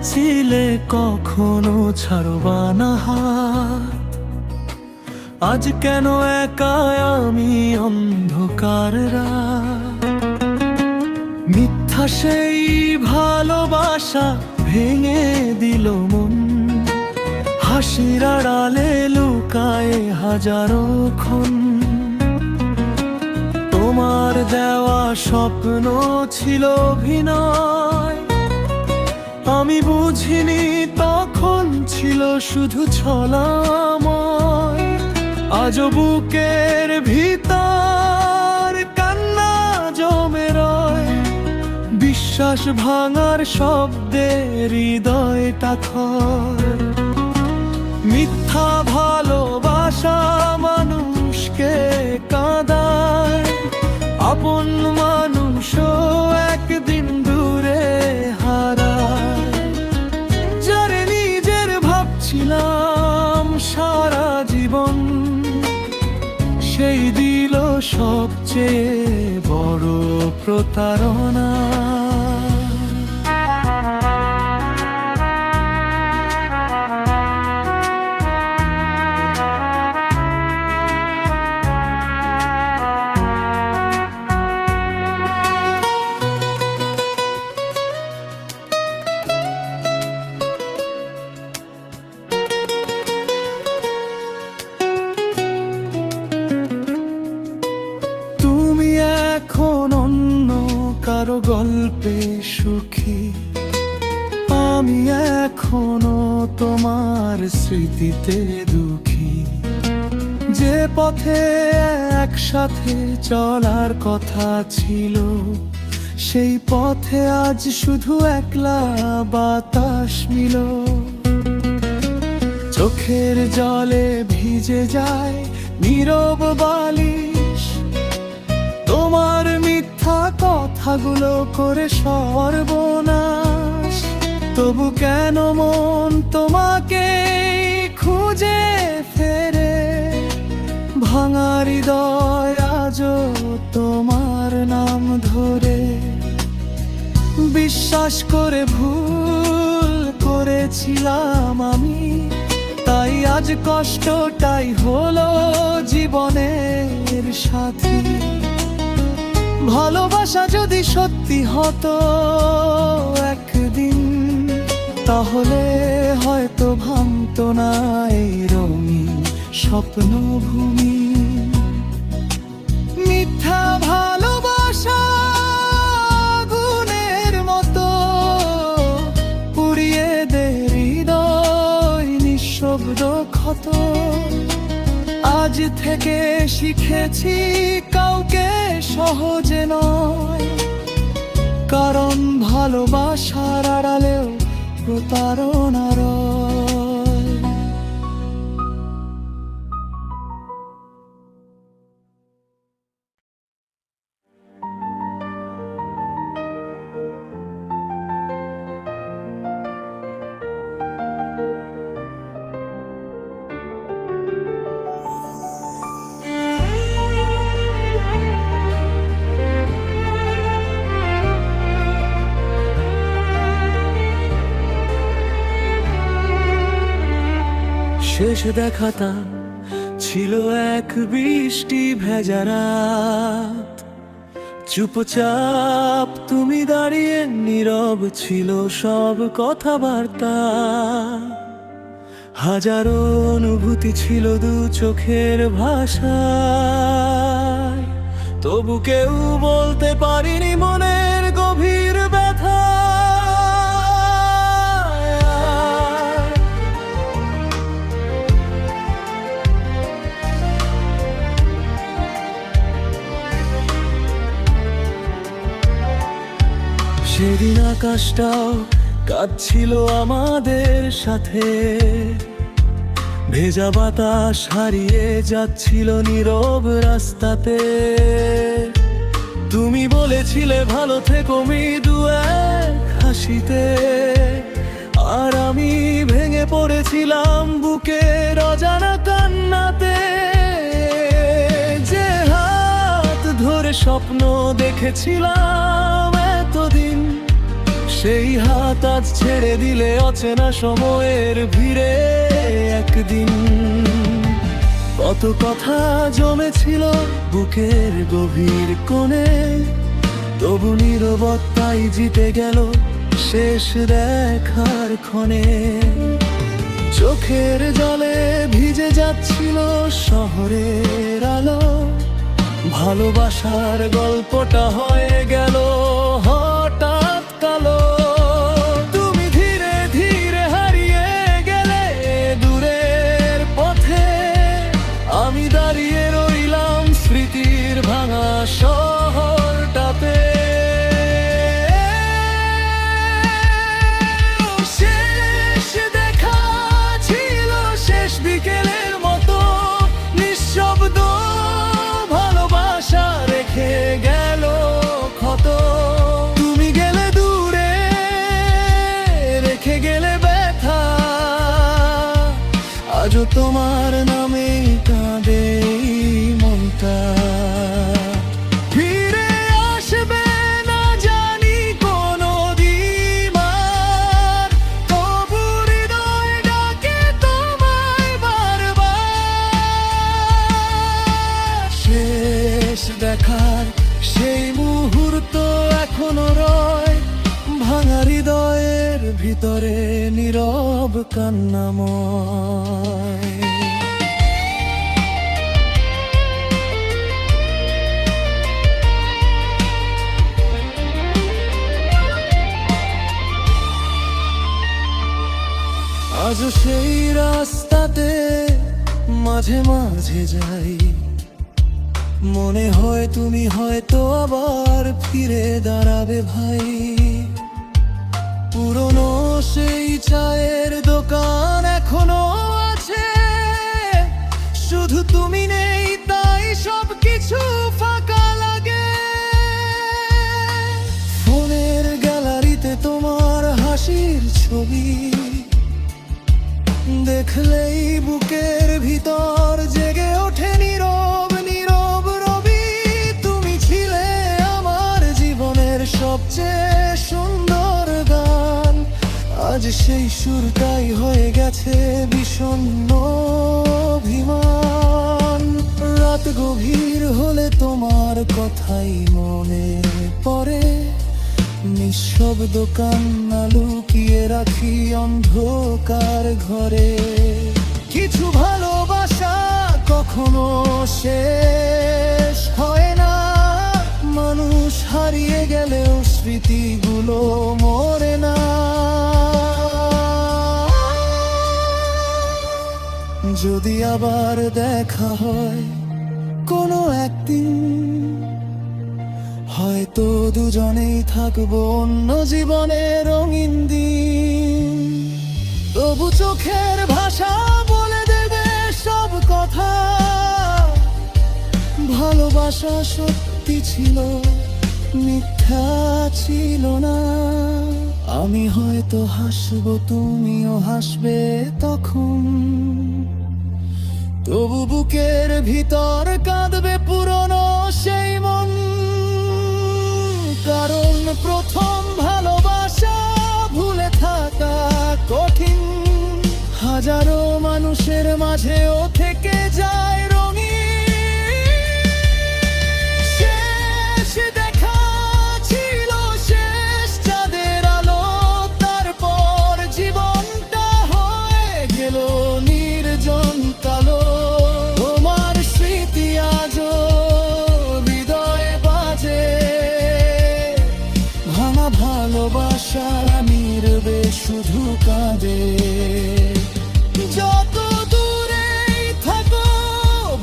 বলেছিলে কখনো ছাড়বা না হাত, আজ কেন একা আমি অন্ধকার রাত। মিথ্যা সেই ভালোবাসা ভেঙে দিল মন, হাসির আড়ালে লুকায় হাজারো ক্ষণ। তোমার দেওয়া স্বপ্ন ছিল অভিনয়, আমি বুঝিনি তখন ছিল শুধু ছলাময়। আজও বুকের ভিতর কান্না জমে রয়, বিশ্বাস ভাঙার শব্দে হৃদয়টা ক্ষয়। মিথ্যা ভালোবাসা মানুষকে কাঁদায়, আপন মানুষও একদিন দূরে হারায়। যারে নিজের ভাবছিলাম সারা জীবন, সেই দিল সবচেয়ে বড় প্রতারণা। কারো গল্পে সুখী, আমি এখনো তোমার স্মৃতিতে দুঃখী। যে পথে একসাথে চলার কথা ছিল, সেই পথে আজ শুধু একলা বাতাস মিল। চোখের জলে ভিজে যায় নীরব বালিশ, তোমার মিথ্যা কথাগুলো করে সর্বনাশ। তবু কেন মন তোমাকে খুঁজে ফেরে, ভাঙা হৃদয় আজও তোমার নাম ধরে। বিশ্বাস করে ভুল করেছিলাম আমি, তাই আজ কষ্টটাই হলো জীবনের সাথী। ভালোবাসা যদি সত্যি হতো একদিন, তাহলে হয়তো ভাঙতো না এই রঙিন স্বপ্নভূমি। মিথ্যা ভালোবাসা আগুনের মতো পুড়িয়ে দে হৃদয় নিঃশব্দ ক্ষত। আজ থেকে শিখেছি কাউকে সহজে নয়, কারণ ভালোবাসার আড়ালেও প্রতারণা রয়। শেষ দেখাটা ছিল এক বৃষ্টি ভেজা রাত, চুপচাপ তুমি দাঁড়িয়ে নীরব ছিল সব কথাবার্তা। হাজারো অনুভূতি ছিল দু চোখের ভাষায়, তবু কেউ বলতে পারিনি মনের গভীর ব্যথা। সেদিন আকাশটাও কাঁদছিল আমাদের সাথে, ভেজা বাতাস হারিয়ে যাচ্ছিল নীরব রাস্তাতে। তুমি বলেছিলে ভালো থেকো মৃদু এক হাসিতে, আর আমি ভেঙে পড়েছিলাম বুকের অজানা কান্নাতে। যে হাত ধরে স্বপ্ন দেখেছিলাম এতদিন, সেই হাত আজ ছেড়ে দিলে অচেনা সময়ের ভিড়ে একদিন। কত কথা জমেছিল বুকের গভীর কোণে, তবু নীরবতাই জিতে গেল শেষ দেখার ক্ষণে। চোখের জলে ভিজে যাচ্ছিল শহরের আলো, ভালোবাসার গল্পটা হয়ে গেল হঠাৎ কালো। তুমি ধীরে ধীরে হারিয়ে গেলে দূরের পথে, আমি দাঁড়িয়ে রইলাম স্মৃতির ভাঙা শহরটাতে। শেষ দেখা ছিল শেষ বিকেলের মতো নিঃশব্দ, ভালোবাসা রেখে গেল ক্ষত। তুমি গেলে দূরে, রেখে গেলে ব্যথা, আজও তোমার নামে কাঁদে মনটা। ফিরে আসবে না জানি কোনদিন আর, তবু হৃদয় ডাকে তোমায় বারবার। শেষ দেখার সেই মুহূর্ত এখনো রয় ভাঙা হৃদয়ের ভিতরে নীরব কান্নাময়। আজও সেই রাস্তাতে মাঝে মাঝে যাই, মনে হয় তুমি হয়তো আবার ফিরে দাঁড়াবে ভাই। পুরনো সেই চায়ের দোকান এখনো আছে, শুধু তুমি নেই তাই সবকিছু ফাঁকা লাগে। ফোনের গ্যালারিতে তোমার হাসির ছবি দেখলেই বুকের ভিতর জেগে ওঠে নীরব নীরব রবি। তুমি ছিলে আমার জীবনের সবচেয়ে সুন্দর গান, আজ সেই সুরটাই হয়ে গেছে বিষণ্ণ অভিমান। রাত গভীর হলে তোমার কথাই মনে পড়ে, নিঃশব্দ কান্না লুকিয়ে রাখি অন্ধকার ঘরে। কিছু ভালোবাসা কখনো শেষ হয় না, মানুষ হারিয়ে গেলেও স্মৃতিগুলো মরে না। যদি আবার দেখা হয় কোনো একদিন, হয়তো দুজনেই থাকবো অন্য জীবনে রঙিন দিন। তবু চোখের ভাষা বলে দেবে সব কথা, ভালোবাসা সত্যি ছিল মিথ্যা ছিল না। আমি হয়তো হাসবো তুমিও হাসবে তখন, তবু বুকের ভিতর কাঁদবে পুরনো সেই মন। কারণ প্রথম ভালোবাসা ভুলে থাকা কঠিন, হাজারো মানুষের মাঝেও থেকে যায় রঙিন। শেষ দেখা ছিল শেষ চাঁদের আলো, তারপর জীবনটা হয়ে গেল নির্জন কালো। তোমার স্মৃতি আজও হৃদয়ে বাজে, ভাঙা ভালোবাসা নির্বে শুধু কাঁদে। যত দূরেই থাকো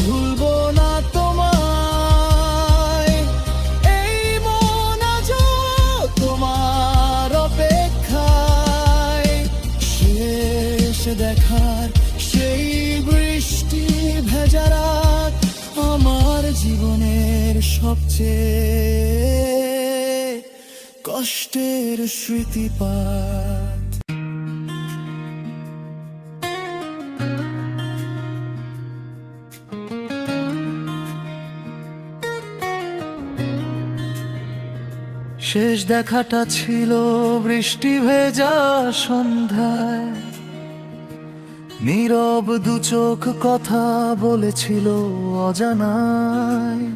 ভুলবো না তোমায়, এই মন আজও তোমার অপেক্ষায়। শেষ দেখার সেই বৃষ্টি ভেজা রাত আমার জীবনের সবচেয়ে কষ্টের স্মৃতিপাত। শেষ দেখাটা ছিল বৃষ্টি ভেজা সন্ধ্যায়, নীরব দু চোখ কথা বলেছিল অজানায়।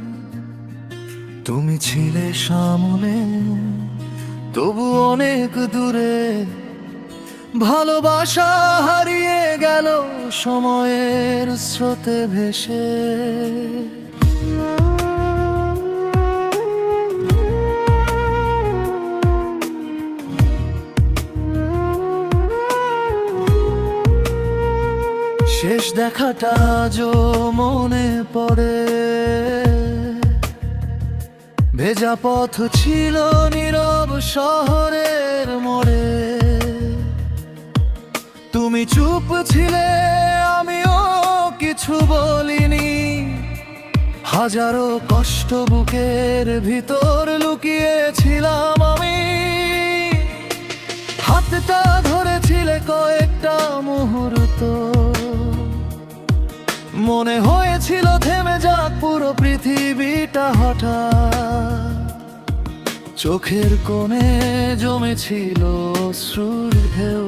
তুমি ছিলে সামনে, তবু অনেক দূরে, ভালোবাসা হারিয়ে গেল সময়ের স্রোতে ভেসে। শেষ দেখাটা আজও মনে পড়ে, ভেজা পথ ছিল নীরব শহরের মোড়ে। তুমি চুপ ছিলে, আমিও কিছু বলিনি, হাজারো কষ্ট বুকের ভিতর লুকিয়েছিলাম আমি। হাতটা ধরেছিলে কয়েকটা মুহূর্ত, মনে হয়েছিল থেমে যাক পুরো পৃথিবীটা হঠাৎ। চোখের কোণে জমেছিল অশ্রুর ঢেউ,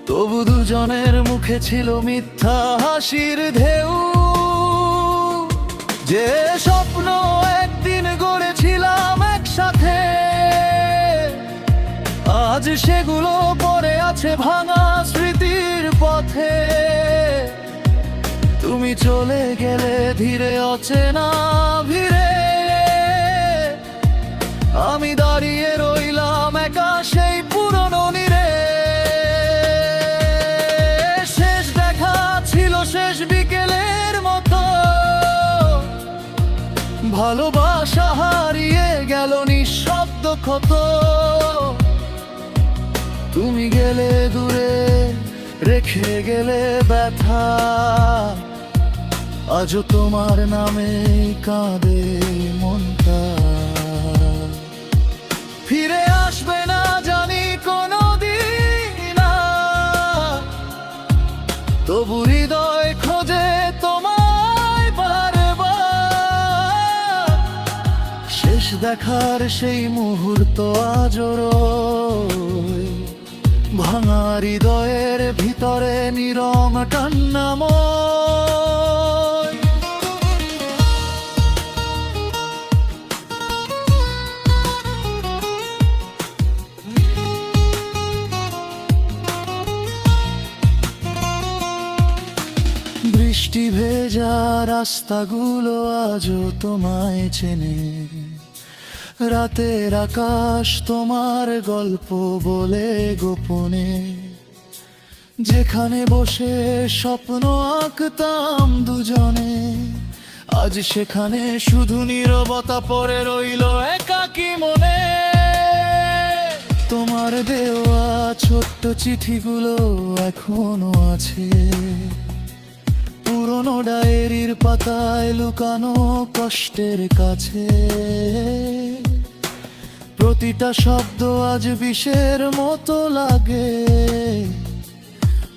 তবু দুজনের মুখে ছিল মিথ্যা হাসির ঢেউ। যে স্বপ্ন একদিন গড়েছিলাম একসাথে, আজ সেগুলো পড়ে আছে ভাঙা স্মৃতির পথে। তুমি চলে গেলে ধীরে অচেনা ভিড়ে, আমি দাঁড়িয়ে রইলাম একা সেই পুরনো নীড়ে। শেষ দেখা ছিল শেষ বিকেলের মতো, ভালোবাসা হারিয়ে গেল নিঃশব্দ ক্ষত। তুমি গেলে দূরে, রেখে গেলে ব্যথা, আজও তোমার নামে কাঁদে মনটা। ফিরে আসবে না জানি কোনোদিন, তবু হৃদয় খোঁজে তোমায় বারবার। শেষ দেখার সেই মুহূর্ত আজও রয় ভাঙা হৃদয়ের ভিতরে নীরব কান্নাময়। বৃষ্টি ভেজা রাস্তাগুলো আজও তোমায় চেনে, রাতের আকাশ তোমার গল্প বলে গোপনে। যেখানে বসে স্বপ্ন আঁকতাম দুজনে, আজ সেখানে শুধু নীরবতা পড়ে রইল একাকী মনে। তোমার দেওয়া ছোট্ট চিঠিগুলো এখনো আছে, পুরনো ডায়েরির পাতায় লুকানো কষ্টের কাছে। প্রতিটা শব্দ আজ বিষের মতো লাগে,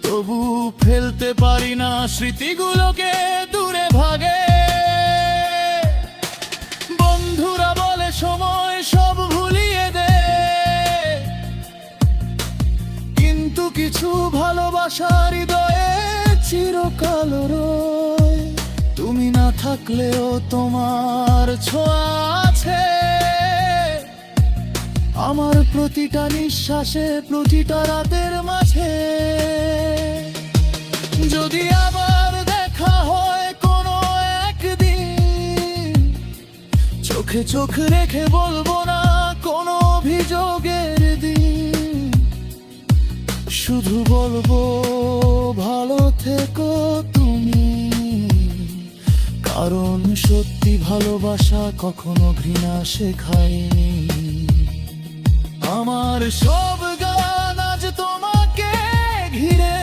তবু ফেলতে পারি না স্মৃতিগুলোকে দূরে ভাগে। বন্ধুরা বলে সময় সব ভুলিয়ে দে, কিন্তু কিছু ভালোবাসা হৃদয়ে চিরকাল রয়। তুমি না থাকলেও তোমার ছোঁয়া আছে আমার প্রতিটা নিঃশ্বাসে, প্রতিটা রাতের মাঝে। যদি আবার দেখা হয় কোনো একদিন, চোখে চোখ রেখে বলবো না কোনো অভিযোগের দিন, শুধু বলবো ভালো থেকো তুমি। কারণ সত্যি ভালোবাসা কখনো ঘৃণা শেখায়নি। আমার সব গান আজ তোমাকে ঘিরে,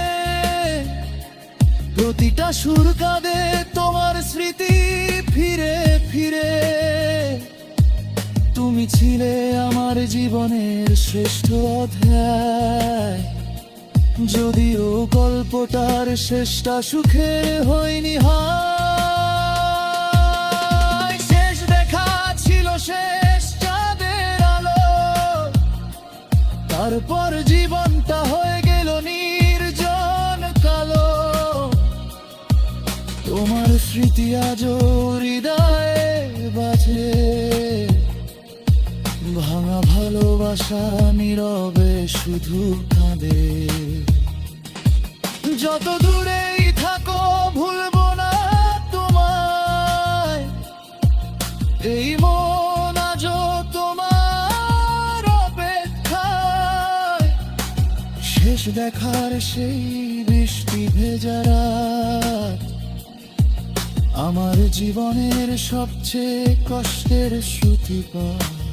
প্রতিটা সুর কাঁদে তোমার স্মৃতি ফিরে ফিরে। তুমি ছিলে আমার জীবনের শ্রেষ্ঠ অধ্যায়, যদিও গল্পটার শেষটা সুখের হয়নি হায়। শেষ দেখা ছিল শেষ তারপর জীবনটা হয়ে গেল নির্জন কালো। তোমার স্মৃতি আজও হৃদয়ে বাজে, ভাঙা ভালোবাসা নীরবে শুধু কাঁদে। যত দূরেই থাকো ভুলবো না তোমায়, এই মন আজও তোমার অপেক্ষায়। শেষ দেখার সেই বৃষ্টি ভেজা রাত আমার জীবনের সবচেয়ে কষ্টের শ্রুতিপাত।